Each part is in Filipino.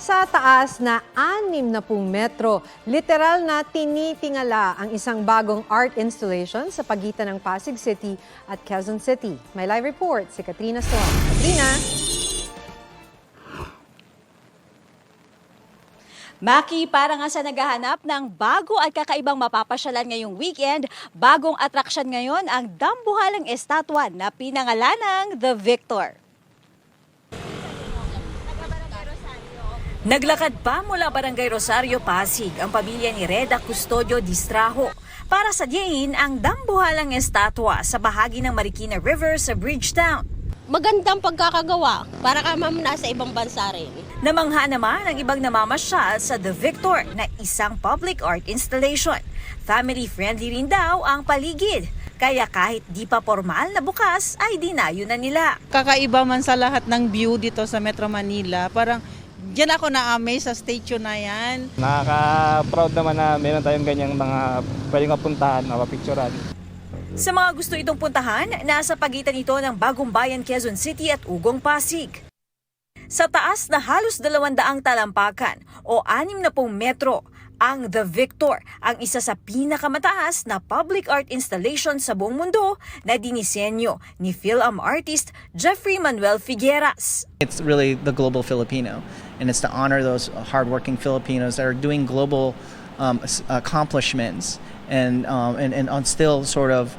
Sa taas na 60 metro, literal na tinitingala ang isang bagong art installation sa pagitan ng Pasig City at Quezon City. May live report si Katrina Son. Katrina? Maki, para nga sa naghahanap ng bago at kakaibang mapapasyalan ngayong weekend, bagong atraksyon ngayon ang dambuhalang estatwa na pinangalanang The Victor. Naglakad pa mula Barangay Rosario, Pasig ang pamilya ni Reda Custodio Distrajo para sadyain ang dambuhalang estatwa sa bahagi ng Marikina River sa Bridgetown. Magandang pagkakagawa para ka nasa ibang bansa rin. Namangha naman ang ibang namamasyal sa The Victor na isang public art installation. Family-friendly rin daw ang paligid, kaya kahit di pa formal na bukas ay dinayo na nila. Kakaiba man sa lahat ng view dito sa Metro Manila, parang diyan ako na-amaze sa statue na yan. Nakaka-proud naman na meron tayong ganyang mga pwedeng mapuntahan, mapapicturan. Sa mga gusto itong puntahan, nasa pagitan ito ng Bagong Bayan, Quezon City at Ugong, Pasig. Sa taas na halos 200 talampakan o 60 metro, ang The Victor ang isa sa pinakamataas na public art installation sa buong mundo na dinisenyo ni film artist Jeffrey Manuel Figueras. It's really the global Filipino, and it's to honor those hardworking Filipinos that are doing global accomplishments and on still sort of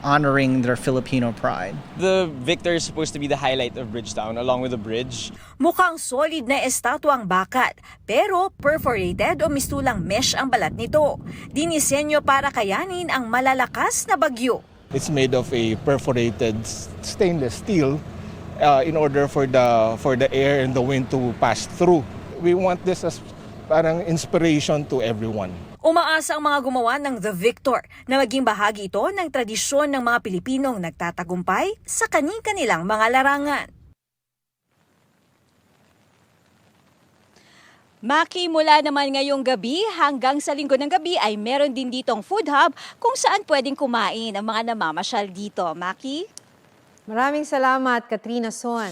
honoring their Filipino pride. The Victor is supposed to be the highlight of Bridgetown along with the bridge. Mukhang solid na estatwa ang bakat, pero perforated o mistulang mesh ang balat nito. Dinisenyo para kayanin ang malalakas na bagyo. It's made of a perforated stainless steel in order for the air and the wind to pass through. We want this as parang inspiration to everyone. Umaasa ang mga gumawa ng The Victor na maging bahagi ito ng tradisyon ng mga Pilipinong nagtatagumpay sa kani-kanilang mga larangan. Maki, mula naman ngayong gabi hanggang sa linggo ng gabi ay meron din ditong food hub kung saan pwedeng kumain ang mga namamasyal dito. Maki? Maraming salamat, Katrina Son.